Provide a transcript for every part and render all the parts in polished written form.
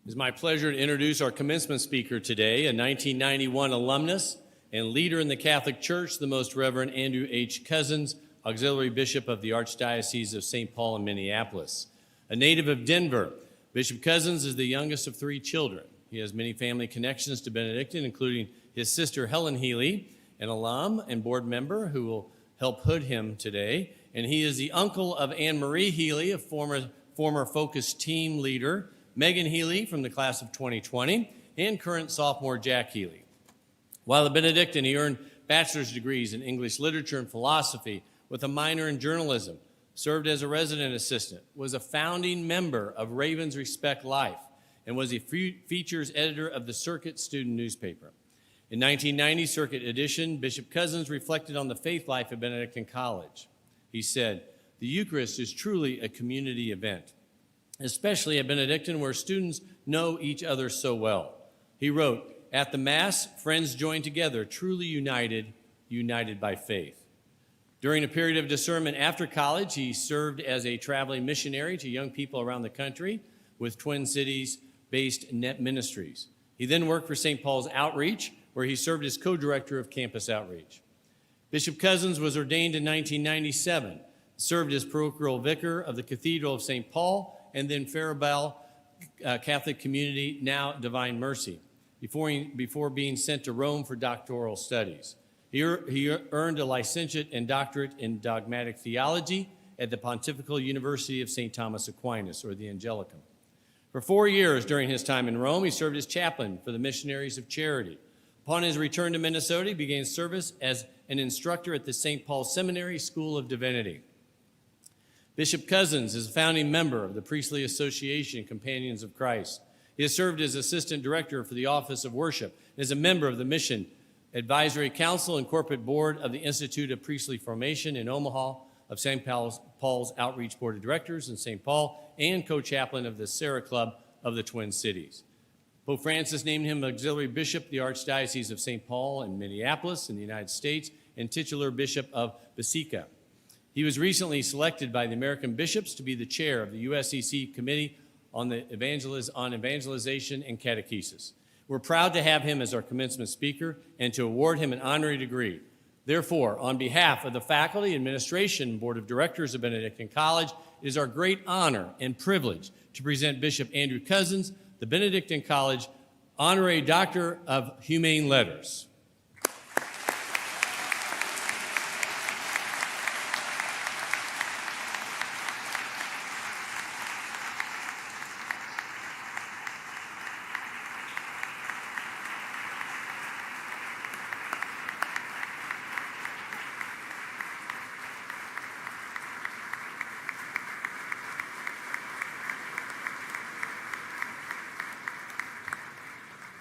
It is my pleasure to introduce our commencement speaker today, a 1991 alumnus and leader in the Catholic Church, the Most Reverend Andrew H. Cozzens, Auxiliary Bishop of the Archdiocese of St. Paul and Minneapolis. A native of Denver, Bishop Cozzens is the youngest of 3 children. He has many family connections to Benedictine, including his sister Helen Healy, an alum and board member who will help hood him today. And he is the uncle of Anne Marie Healy, a former Focus team leader, Megan Healy from the class of 2020, and current sophomore Jack Healy. While a Benedictine, he earned bachelor's degrees in English literature and philosophy with a minor in journalism, served as a resident assistant, was a founding member of Raven's Respect Life, and was a features editor of the Circuit student newspaper. In 1990 Circuit edition, Bishop Cozzens reflected on the faith life at Benedictine College. He said, "The Eucharist is truly a community event, especially at Benedictine where students know each other so well." He wrote, "At the Mass, friends join together, truly united by faith." During a period of discernment after college, he served as a traveling missionary to young people around the country with Twin Cities-based Net Ministries. He then worked for St. Paul's Outreach, where he served as co-director of campus outreach. Bishop Cozzens was ordained in 1997, served as parochial vicar of the Cathedral of St. Paul, and then Farabelle Catholic Community, now Divine Mercy, before being sent to Rome for doctoral studies. He earned a licentiate and doctorate in dogmatic theology at the Pontifical University of St. Thomas Aquinas, or the Angelicum. For 4 years during his time in Rome, he served as chaplain for the Missionaries of Charity. Upon his return to Minnesota, he began service as an instructor at the St. Paul Seminary School of Divinity. Bishop Cozzens is a founding member of the Priestly Association Companions of Christ. He has served as assistant director for the Office of Worship and is a member of the Mission Advisory Council and Corporate Board of the Institute of Priestly Formation in Omaha, of St. Paul's Outreach Board of Directors in St. Paul, and co-chaplain of the Sarah Club of the Twin Cities. Pope Francis named him Auxiliary Bishop of the Archdiocese of St. Paul and Minneapolis in the United States and titular Bishop of Basica. He was recently selected by the American bishops to be the chair of the USCC Committee on Evangelization and Catechesis. We're proud to have him as our commencement speaker and to award him an honorary degree. Therefore, on behalf of the faculty, administration, and board of directors of Benedictine College, it is our great honor and privilege to present Bishop Andrew Cozzens, the Benedictine College Honorary Doctor of Humane Letters.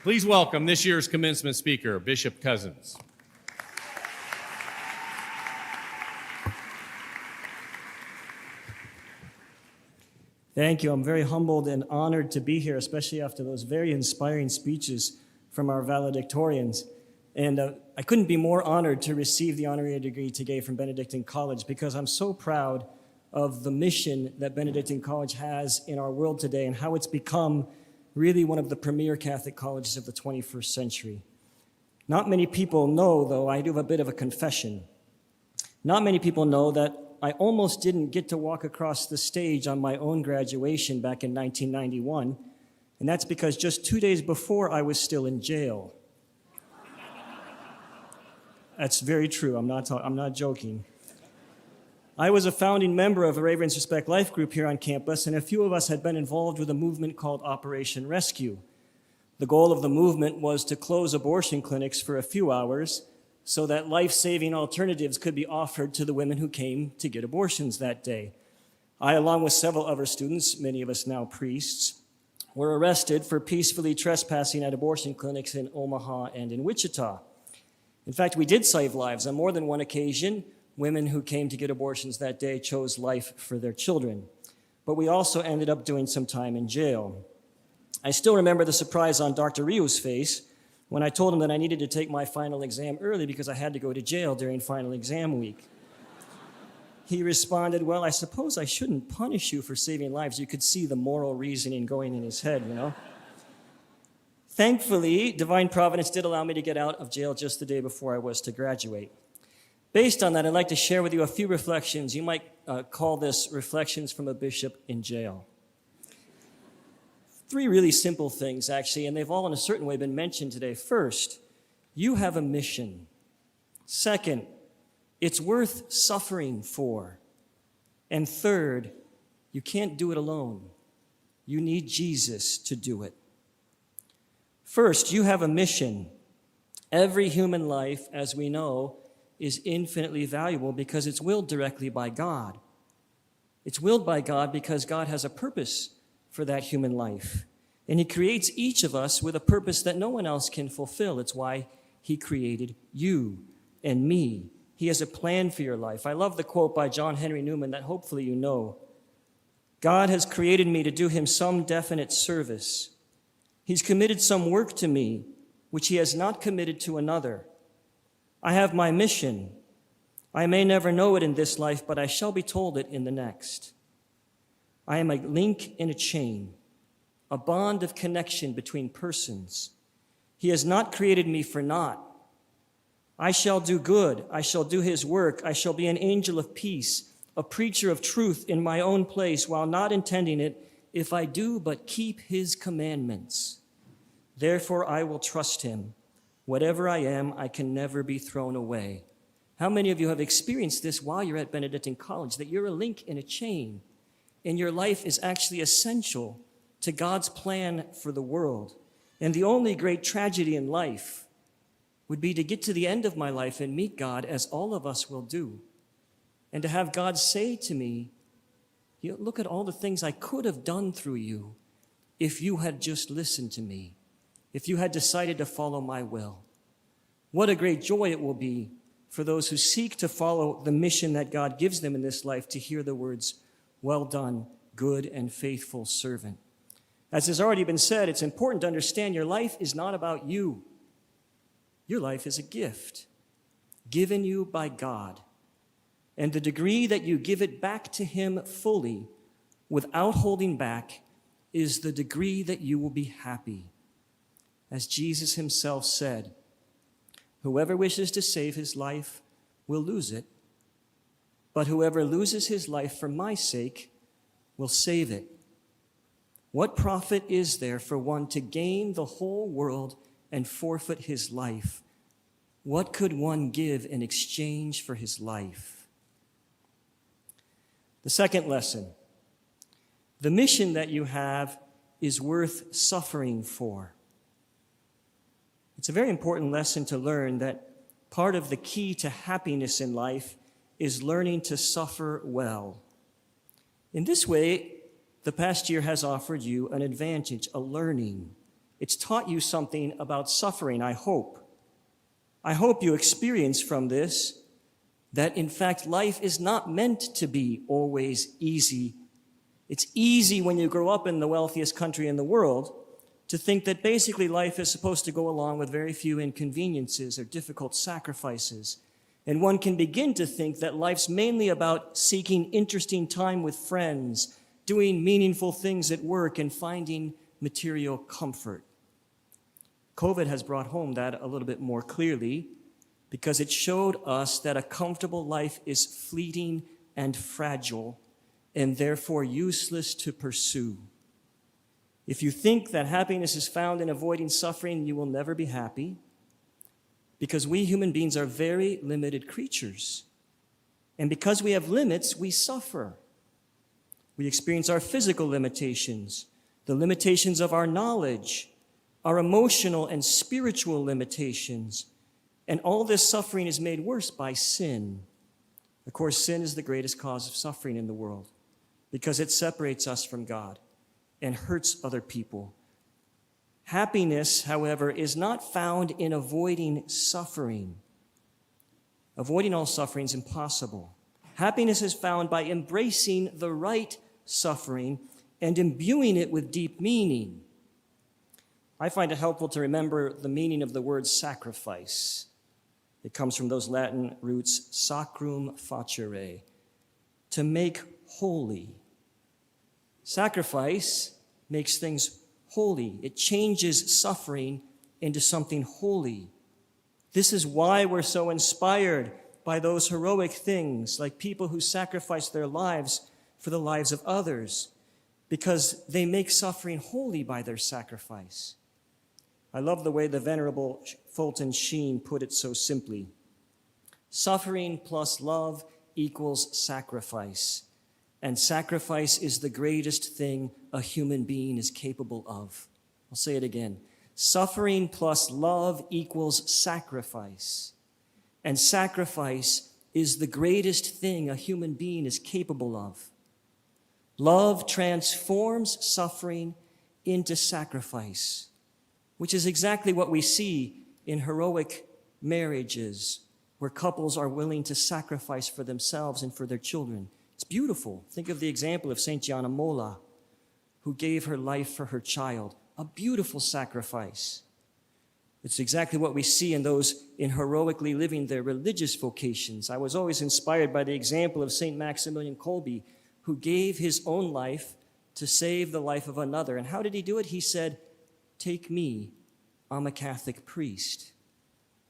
Please welcome this year's commencement speaker, Bishop Cozzens. Thank you. I'm very humbled and honored to be here, especially after those very inspiring speeches from our valedictorians. And I couldn't be more honored to receive the honorary degree today from Benedictine College because I'm so proud of the mission that Benedictine College has in our world today and how it's become really one of the premier Catholic colleges of the 21st century. Not many people know, though, I do have a bit of a confession. Not many people know that I almost didn't get to walk across the stage on my own graduation back in 1991, and that's because just 2 days before I was still in jail. That's very true. I'm not joking. I was a founding member of a Reverend Respect Life group here on campus, and a few of us had been involved with a movement called Operation Rescue. The goal of the movement was to close abortion clinics for a few hours so that life-saving alternatives could be offered to the women who came to get abortions that day. I, along with several other students, many of us now priests, were arrested for peacefully trespassing at abortion clinics in Omaha and in Wichita. In fact, we did save lives. On more than one occasion, women who came to get abortions that day chose life for their children. But we also ended up doing some time in jail. I still remember the surprise on Dr. Rio's face when I told him that I needed to take my final exam early because I had to go to jail during final exam week. He responded, "Well, I suppose I shouldn't punish you for saving lives." You could see the moral reasoning going in his head, you know. Thankfully, divine providence did allow me to get out of jail just the day before I was to graduate. Based on that, I'd like to share with you a few reflections. You might call this reflections from a bishop in jail. 3 really simple things, actually, and they've all in a certain way been mentioned today. First, you have a mission. Second, it's worth suffering for. And third, you can't do it alone. You need Jesus to do it. First, you have a mission. Every human life, as we know, is infinitely valuable because it's willed directly by God. It's willed by God because God has a purpose for that human life. And He creates each of us with a purpose that no one else can fulfill. It's why He created you and me. He has a plan for your life. I love the quote by John Henry Newman that hopefully you know. God has created me to do Him some definite service. He's committed some work to me which He has not committed to another. I have my mission. I may never know it in this life, but I shall be told it in the next. I am a link in a chain, a bond of connection between persons. He has not created me for naught. I shall do good. I shall do His work. I shall be an angel of peace, a preacher of truth in my own place, while not intending it, if I do but keep His commandments. Therefore I will trust Him. Whatever I am, I can never be thrown away. How many of you have experienced this while you're at Benedictine College, that you're a link in a chain, and your life is actually essential to God's plan for the world? And the only great tragedy in life would be to get to the end of my life and meet God, as all of us will do, and to have God say to me, look at all the things I could have done through you if you had just listened to me, if you had decided to follow my will. What a great joy it will be for those who seek to follow the mission that God gives them in this life to hear the words, "Well done, good and faithful servant." As has already been said, it's important to understand your life is not about you. Your life is a gift given you by God. And the degree that you give it back to Him fully, without holding back, is the degree that you will be happy. As Jesus Himself said, "Whoever wishes to save his life will lose it, but whoever loses his life for my sake will save it." What profit is there for one to gain the whole world and forfeit his life? What could one give in exchange for his life? The second lesson, the mission that you have is worth suffering for. It's a very important lesson to learn that part of the key to happiness in life is learning to suffer well. In this way, the past year has offered you an advantage, a learning. It's taught you something about suffering, I hope. I hope you experience from this that, in fact, life is not meant to be always easy. It's easy when you grow up in the wealthiest country in the world to think that basically life is supposed to go along with very few inconveniences or difficult sacrifices. And one can begin to think that life's mainly about seeking interesting time with friends, doing meaningful things at work, and finding material comfort. COVID has brought home that a little bit more clearly, because it showed us that a comfortable life is fleeting and fragile, and therefore useless to pursue. If you think that happiness is found in avoiding suffering, you will never be happy, because we human beings are very limited creatures. And because we have limits, we suffer. We experience our physical limitations, the limitations of our knowledge, our emotional and spiritual limitations. And all this suffering is made worse by sin. Of course, sin is the greatest cause of suffering in the world because it separates us from God and hurts other people. Happiness, however, is not found in avoiding suffering. Avoiding all suffering is impossible. Happiness is found by embracing the right suffering and imbuing it with deep meaning. I find it helpful to remember the meaning of the word sacrifice. It comes from those Latin roots, sacrum facere, to make holy. Sacrifice makes things holy. It changes suffering into something holy. This is why we're so inspired by those heroic things, like people who sacrifice their lives for the lives of others, because they make suffering holy by their sacrifice. I love the way the Venerable Fulton Sheen put it so simply. Suffering plus love equals sacrifice, and sacrifice is the greatest thing a human being is capable of. I'll say it again. Suffering plus love equals sacrifice, and sacrifice is the greatest thing a human being is capable of. Love transforms suffering into sacrifice, which is exactly what we see in heroic marriages, where couples are willing to sacrifice for themselves and for their children. It's beautiful. Think of the example of St. Gianna Molla, who gave her life for her child. A beautiful sacrifice. It's exactly what we see in those in heroically living their religious vocations. I was always inspired by the example of St. Maximilian Kolbe, who gave his own life to save the life of another. And how did he do it? He said, "Take me, I'm a Catholic priest."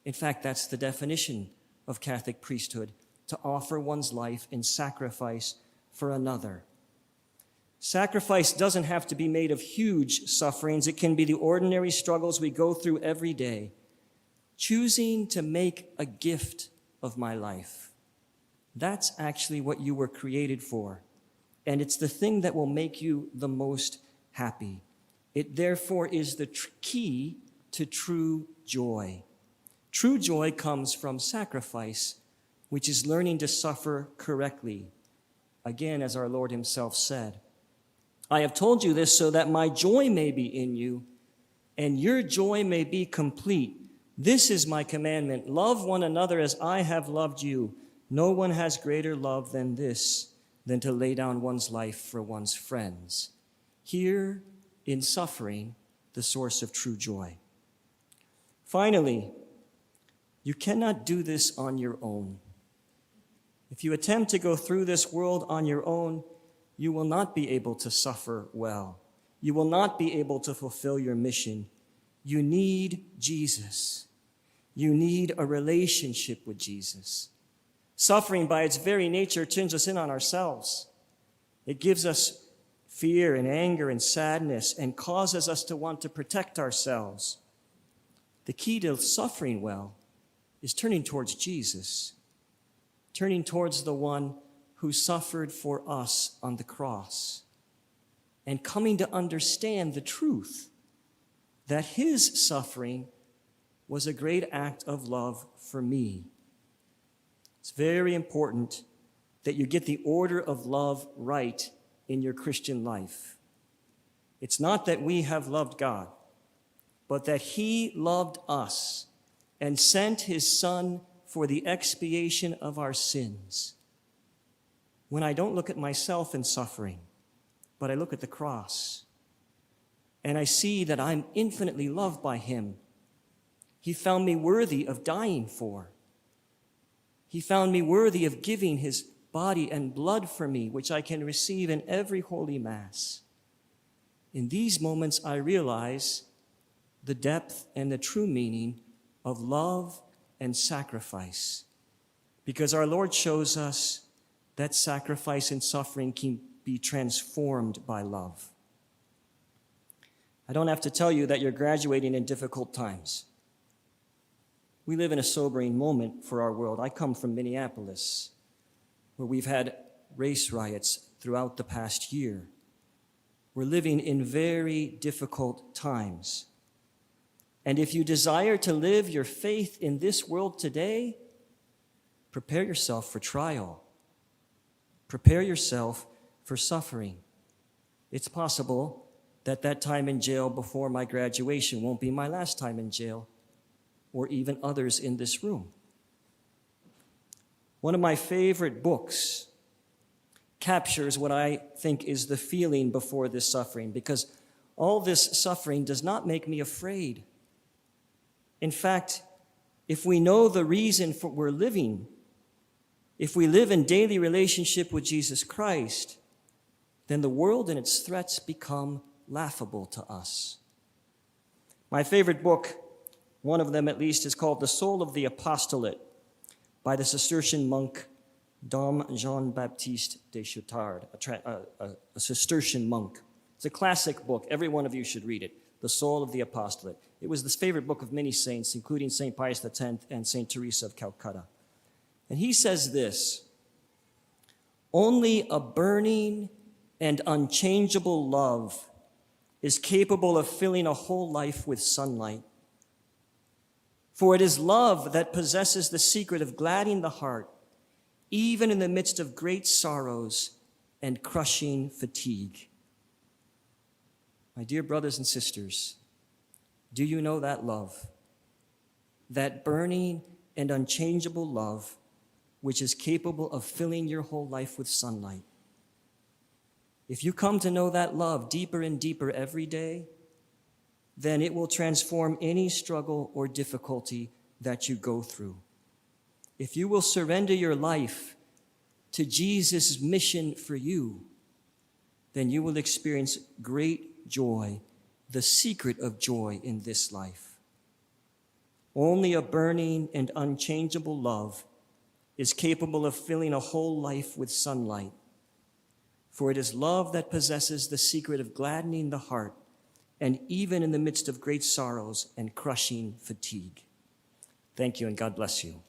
In fact, that's the definition of Catholic priesthood, to offer one's life in sacrifice for another. Sacrifice doesn't have to be made of huge sufferings. It can be the ordinary struggles we go through every day. Choosing to make a gift of my life. That's actually what you were created for. And it's the thing that will make you the most happy. It therefore is the key to true joy. True joy comes from sacrifice, which is learning to suffer correctly. Again, as our Lord himself said, "I have told you this so that my joy may be in you, and your joy may be complete. This is my commandment. Love one another as I have loved you. No one has greater love than this, than to lay down one's life for one's friends." Here, in suffering, the source of true joy. Finally, you cannot do this on your own. If you attempt to go through this world on your own, you will not be able to suffer well. You will not be able to fulfill your mission. You need Jesus. You need a relationship with Jesus. Suffering, by its very nature, turns us in on ourselves. It gives us fear and anger and sadness and causes us to want to protect ourselves. The key to suffering well is turning towards Jesus, turning towards the one who suffered for us on the cross, and coming to understand the truth that his suffering was a great act of love for me. It's very important that you get the order of love right in your Christian life. It's not that we have loved God, but that he loved us and sent his Son for the expiation of our sins. When I don't look at myself in suffering, but I look at the cross, and I see that I'm infinitely loved by him. He found me worthy of dying for. He found me worthy of giving his body and blood for me, which I can receive in every Holy Mass. In these moments, I realize the depth and the true meaning of love and sacrifice, because our Lord shows us that sacrifice and suffering can be transformed by love. I don't have to tell you that you're graduating in difficult times. We live in a sobering moment for our world. I come from Minneapolis, where we've had race riots throughout the past year. We're living in very difficult times. And if you desire to live your faith in this world today, prepare yourself for trial. Prepare yourself for suffering. It's possible that that time in jail before my graduation won't be my last time in jail, or even others in this room. One of my favorite books captures what I think is the feeling before this suffering, because all this suffering does not make me afraid. In fact, if we know the reason for we're living, if we live in daily relationship with Jesus Christ, then the world and its threats become laughable to us. My favorite book, one of them at least, is called The Soul of the Apostolate by the Cistercian monk Dom Jean-Baptiste de Choutard, a Cistercian monk. It's a classic book. Every one of you should read it, The Soul of the Apostolate. It was the favorite book of many saints, including St. Pius X and St. Teresa of Calcutta. And he says this: only a burning and unchangeable love is capable of filling a whole life with sunlight. For it is love that possesses the secret of gladdening the heart, even in the midst of great sorrows and crushing fatigue. My dear brothers and sisters, do you know that love? That burning and unchangeable love which is capable of filling your whole life with sunlight. If you come to know that love deeper and deeper every day, then it will transform any struggle or difficulty that you go through. If you will surrender your life to Jesus' mission for you, then you will experience great joy, the secret of joy in this life. Only a burning and unchangeable love is capable of filling a whole life with sunlight. For it is love that possesses the secret of gladdening the heart, and even in the midst of great sorrows and crushing fatigue. Thank you, and God bless you.